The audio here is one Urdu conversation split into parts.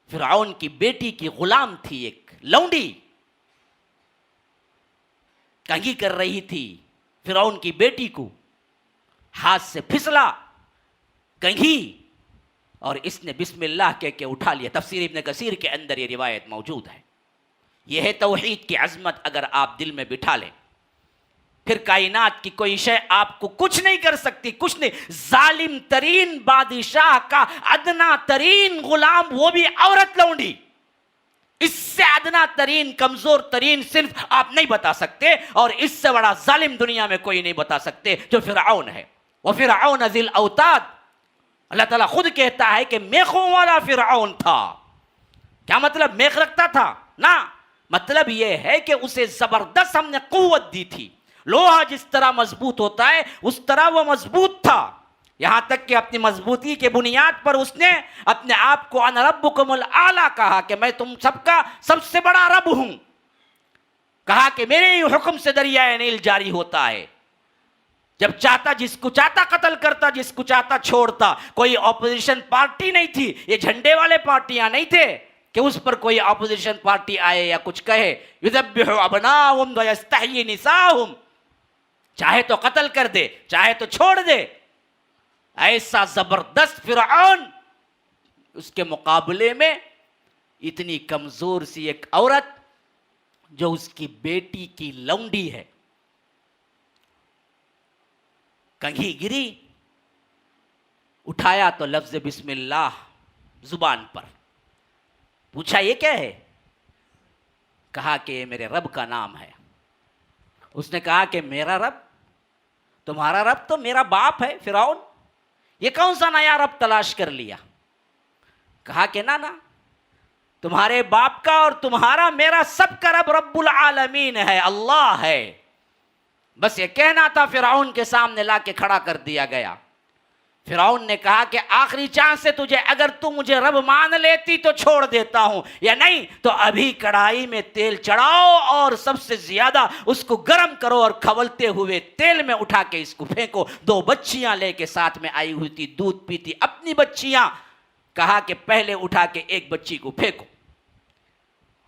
فرعون کی بیٹی کی غلام تھی ایک لونڈی، کنگھی کر رہی تھی فرعون کی بیٹی کو، ہاتھ سے پھسلا کنگھی اور اس نے بسم اللہ کہہ کے اٹھا لیا۔ تفسیر ابن کثیر کے اندر یہ روایت موجود ہے۔ یہ ہے توحید کی عظمت، اگر آپ دل میں بٹھا لیں پھر کائنات کی کوئی شے آپ کو کچھ نہیں کر سکتی، کچھ نہیں۔ ظالم ترین بادشاہ کا ادنا ترین غلام، وہ بھی عورت لونڈی، اس سے ادنا ترین کمزور ترین صرف آپ نہیں بتا سکتے، اور اس سے بڑا ظالم دنیا میں کوئی نہیں بتا سکتے جو فرعون ہے۔ وَفِرْعَوْنَ ذِي الْأَوْتَادِ، اللہ تعالیٰ خود کہتا ہے کہ میخوں والا فرعون تھا۔ کیا مطلب؟ میخ رکھتا تھا؟ نہ، مطلب یہ ہے کہ اسے زبردست ہم نے قوت دی تھی۔ لوہا جس طرح مضبوط ہوتا ہے اس طرح وہ مضبوط تھا، یہاں تک کہ اپنی مضبوطی کے بنیاد پر اس نے اپنے آپ کو انا ربکم الاعلی کہا کہ میں تم سب کا سب سے بڑا رب ہوں، کہا کہ میرے ہی حکم سے دریائے نیل جاری ہوتا ہے، جب چاہتا جس کو چاہتا قتل کرتا، جس کو چاہتا چھوڑتا۔ کوئی اپوزیشن پارٹی نہیں تھی، یہ جھنڈے والے پارٹیاں نہیں تھے کہ اس پر کوئی اپوزیشن پارٹی آئے یا کچھ کہے۔ یذبح ابناءہم ویستحیی نساءہم، چاہے تو قتل کر دے چاہے تو چھوڑ دے۔ ایسا زبردست فرعون، اس کے مقابلے میں اتنی کمزور سی ایک عورت جو اس کی بیٹی کی لونڈی ہے، کنگھی گری، اٹھایا تو لفظ بسم اللہ زبان پر، پوچھا یہ کیا ہے؟ کہا کہ یہ میرے رب کا نام ہے۔ اس نے کہا کہ میرا رب؟ تمہارا رب تو میرا باپ ہے فرعون، یہ کون سا نیا رب تلاش کر لیا؟ کہا کہ نہ، تمہارے باپ کا اور تمہارا میرا سب کا رب رب العالمین ہے، اللہ ہے۔ بس یہ کہنا تھا، فرعون کے سامنے لا کے کھڑا کر دیا گیا۔ فرعون نے کہا کہ آخری چانس سے تجھے، اگر تو مجھے رب مان لیتی تو چھوڑ دیتا ہوں، یا نہیں تو ابھی کڑھائی میں تیل چڑھاؤ اور سب سے زیادہ اس کو گرم کرو اور کھولتے ہوئے تیل میں اٹھا کے اس کو پھینکو۔ 2 بچیاں لے کے ساتھ میں آئی ہوئی تھی، دودھ پیتی اپنی بچیاں، کہا کہ پہلے اٹھا کے ایک بچی کو پھینکو،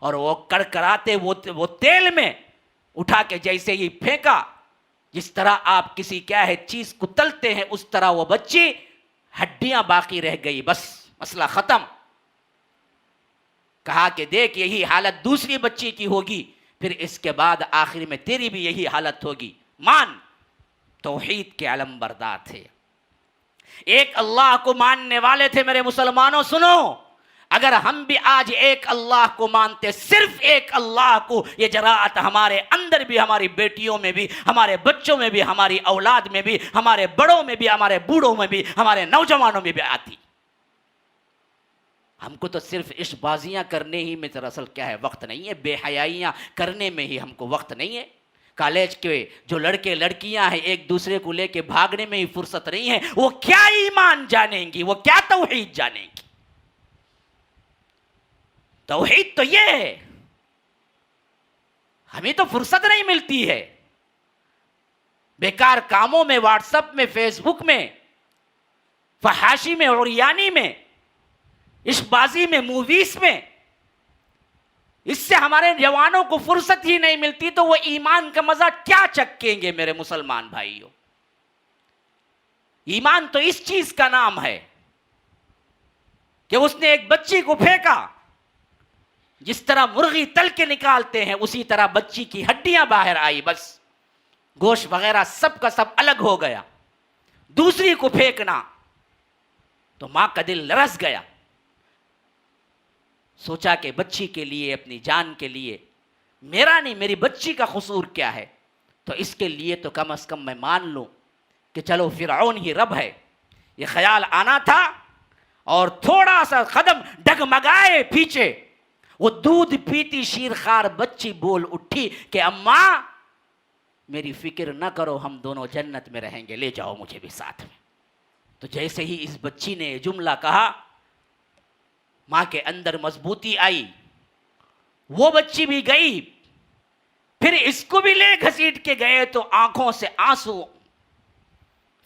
اور وہ کڑکڑاتے وہ تیل میں اٹھا کے جیسے ہی پھینکا، جس طرح آپ کسی کیا ہے چیز کو تلتے ہیں اس طرح وہ بچی ہڈیاں باقی رہ گئی، بس مسئلہ ختم۔ کہا کہ دیکھ یہی حالت دوسری بچی کی ہوگی، پھر اس کے بعد آخر میں تیری بھی یہی حالت ہوگی، مان۔ توحید کے علم بردار تھے، ایک اللہ کو ماننے والے تھے۔ میرے مسلمانوں سنو، اگر ہم بھی آج ایک اللہ کو مانتے، صرف ایک اللہ کو، یہ جراءت ہمارے اندر بھی، ہماری بیٹیوں میں بھی، ہمارے بچوں میں بھی، ہماری اولاد میں بھی، ہمارے بڑوں میں بھی، ہمارے بوڑھوں میں بھی، ہمارے نوجوانوں میں بھی آتی۔ ہم کو تو صرف عشق بازیاں کرنے ہی میں دراصل کیا ہے وقت نہیں ہے، بے حیائیاں کرنے میں ہی ہم کو وقت نہیں ہے۔ کالج کے جو لڑکے لڑکیاں ہیں ایک دوسرے کو لے کے بھاگنے میں ہی فرصت نہیں ہے، وہ کیا ایمان جانیں گی، وہ کیا توحید جانیں گی؟ توحید تو یہ ہے، ہمیں تو فرصت نہیں ملتی ہے، بیکار کاموں میں، واٹس ایپ میں، فیس بک میں، فحاشی میں، عریانی میں، عشق بازی میں، موویز میں، اس سے ہمارے جوانوں کو فرصت ہی نہیں ملتی، تو وہ ایمان کا مزہ کیا چکھیں گے میرے مسلمان بھائیوں؟ ایمان تو اس چیز کا نام ہے کہ اس نے ایک بچی کو پھینکا، جس طرح مرغی تل کے نکالتے ہیں اسی طرح بچی کی ہڈیاں باہر آئی، بس گوشت وغیرہ سب کا سب الگ ہو گیا۔ دوسری کو پھینکنا تو ماں کا دل لرز گیا، سوچا کہ بچی کے لیے، اپنی جان کے لیے، میرا نہیں میری بچی کا قصور کیا ہے، تو اس کے لیے تو کم از کم میں مان لوں کہ چلو فرعون ہی رب ہے۔ یہ خیال آنا تھا، اور تھوڑا سا قدم ڈگمگائے پیچھے، وہ دودھ پیتی شیرخوار بچی بول اٹھی کہ اماں میری فکر نہ کرو، ہم دونوں جنت میں رہیں گے، لے جاؤ مجھے بھی ساتھ میں۔ تو جیسے ہی اس بچی نے یہ جملہ کہا، ماں کے اندر مضبوطی آئی، وہ بچی بھی گئی، پھر اس کو بھی لے گھسیٹ کے گئے تو آنکھوں سے آنسو۔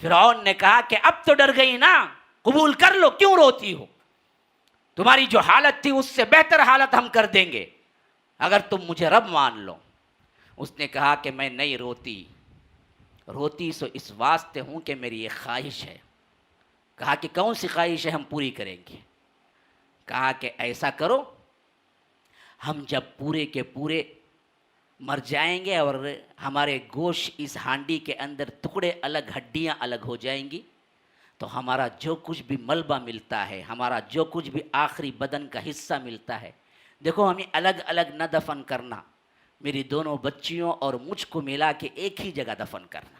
فرعون نے کہا کہ اب تو ڈر گئی نا، قبول کر لو، کیوں روتی ہو؟ تمہاری جو حالت تھی اس سے بہتر حالت ہم کر دیں گے اگر تم مجھے رب مان لو۔ اس نے کہا کہ میں نہیں روتی سو اس واسطے ہوں کہ میری ایک خواہش ہے۔ کہا کہ کون سی خواہش ہے؟ ہم پوری کریں گے۔ کہا کہ ایسا کرو، ہم جب پورے کے پورے مر جائیں گے اور ہمارے گوشت اس ہانڈی کے اندر ٹکڑے الگ، ہڈیاں الگ ہو جائیں گی، تو ہمارا جو کچھ بھی ملبہ ملتا ہے، ہمارا جو کچھ بھی آخری بدن کا حصہ ملتا ہے، دیکھو ہمیں الگ الگ نہ دفن کرنا، میری دونوں بچیوں اور مجھ کو ملا کے ایک ہی جگہ دفن کرنا،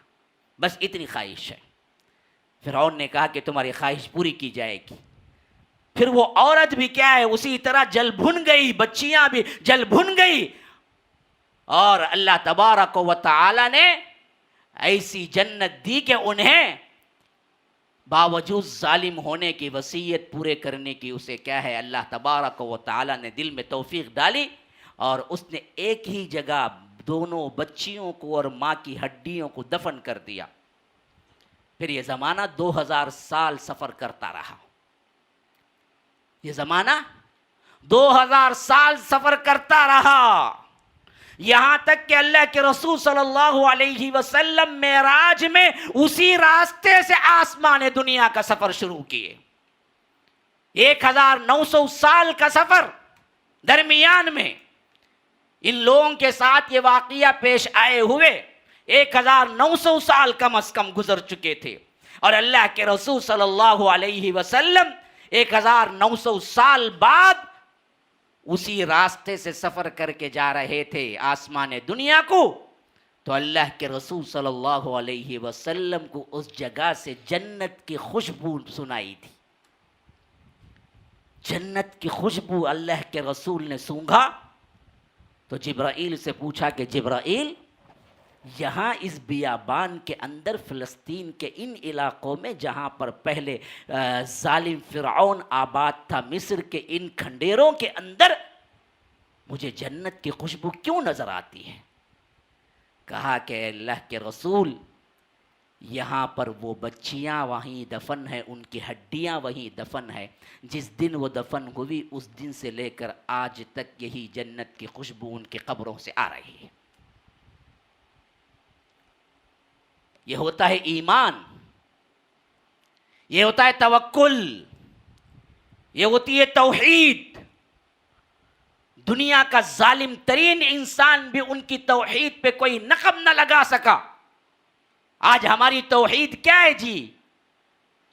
بس اتنی خواہش ہے۔ فرعون نے کہا کہ تمہاری خواہش پوری کی جائے گی۔ پھر وہ عورت بھی کیا ہے، اسی طرح جل بھن گئی، بچیاں بھی جل بھن گئی، اور اللہ تبارک و تعالی نے ایسی جنت دی کہ انہیں باوجود ظالم ہونے کی وصیت پورے کرنے کی اسے کیا ہے اللہ تبارک و تعالی نے دل میں توفیق ڈالی، اور اس نے ایک ہی جگہ دونوں بچیوں کو اور ماں کی ہڈیوں کو دفن کر دیا۔ پھر یہ زمانہ 2000 سال سفر کرتا رہا، یہ زمانہ 2000 سال سفر کرتا رہا، یہاں تک کہ اللہ کے رسول صلی اللہ علیہ وسلم معراج میں اسی راستے سے آسمان دنیا کا سفر شروع کیے۔ 1900 سال کا سفر، درمیان میں ان لوگوں کے ساتھ یہ واقعہ پیش آئے ہوئے 1900 سال کم از کم گزر چکے تھے، اور اللہ کے رسول صلی اللہ علیہ وسلم 1900 سال بعد اسی راستے سے سفر کر کے جا رہے تھے آسمان دنیا کو۔ تو اللہ کے رسول صلی اللہ علیہ وسلم کو اس جگہ سے جنت کی خوشبو سنائی تھی، جنت کی خوشبو اللہ کے رسول نے سونگھا تو جبرائیل سے پوچھا کہ جبرائیل، یہاں اس بیابان کے اندر فلسطین کے ان علاقوں میں جہاں پر پہلے ظالم فرعون آباد تھا، مصر کے ان کھنڈیروں کے اندر مجھے جنت کی خوشبو کیوں نظر آتی ہے؟ کہا کہ اللہ کے رسول، یہاں پر وہ بچیاں وہیں دفن ہیں، ان کی ہڈیاں وہیں دفن ہیں، جس دن وہ دفن ہوئی اس دن سے لے کر آج تک یہی جنت کی خوشبو ان کی قبروں سے آ رہی ہے۔ یہ ہوتا ہے ایمان، یہ ہوتا ہے توکل، یہ ہوتی ہے توحید۔ دنیا کا ظالم ترین انسان بھی ان کی توحید پہ کوئی نقب نہ لگا سکا۔ آج ہماری توحید کیا ہے جی؟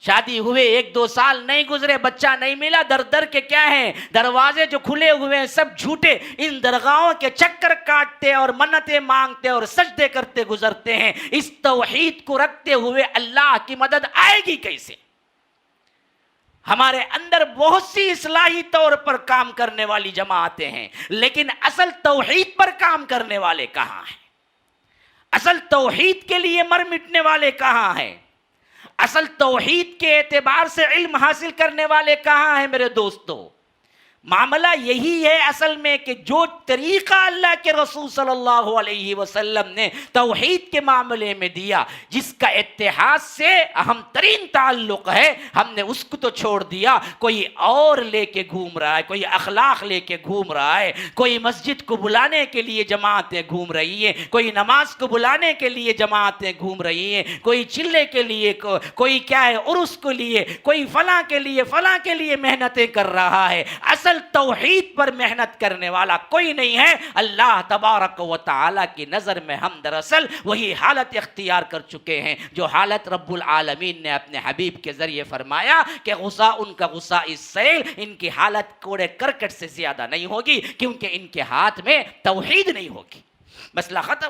شادی ہوئے 1-2 سال نہیں گزرے، بچہ نہیں ملا، در در کے کیا ہیں دروازے جو کھلے ہوئے ہیں سب جھوٹے، ان درگاہوں کے چکر کاٹتے اور منتیں مانگتے اور سجدے کرتے گزرتے ہیں۔ اس توحید کو رکھتے ہوئے اللہ کی مدد آئے گی کیسے؟ ہمارے اندر بہت سی اصلاحی طور پر کام کرنے والی جماعتیں ہیں، لیکن اصل توحید پر کام کرنے والے کہاں ہیں؟ اصل توحید کے لیے مر مٹنے والے کہاں ہیں؟ اصل توحید کے اعتبار سے علم حاصل کرنے والے کہاں ہیں میرے دوستو؟ معاملہ یہی ہے اصل میں کہ جو طریقہ اللہ کے رسول صلی اللہ علیہ وسلم نے توحید کے معاملے میں دیا، جس کا اتحاد سے اہم ترین تعلق ہے، ہم نے اس کو تو چھوڑ دیا، کوئی اور لے کے گھوم رہا ہے، کوئی اخلاق لے کے گھوم رہا ہے، کوئی مسجد کو بلانے کے لیے جماعتیں گھوم رہی ہیں، کوئی نماز کو بلانے کے لیے جماعتیں گھوم رہی ہیں، کوئی چلے کے لیے، کوئی کیا ہے عرس کے لیے، کوئی فلاں کے لیے محنتیں کر رہا ہے۔ اصل توحید پر محنت کرنے والا کوئی نہیں ہے۔ اللہ تبارک و تعالی کی نظر میں ہم دراصل وہی حالت اختیار کر چکے ہیں جو حالت رب العالمین نے اپنے حبیب کے ذریعے فرمایا کہ غصہ ان کا غصہ اس سیل، ان کی حالت کوڑے کرکٹ سے زیادہ نہیں ہوگی، کیونکہ ان کے ہاتھ میں توحید نہیں ہوگی۔ مسئلہ ختم۔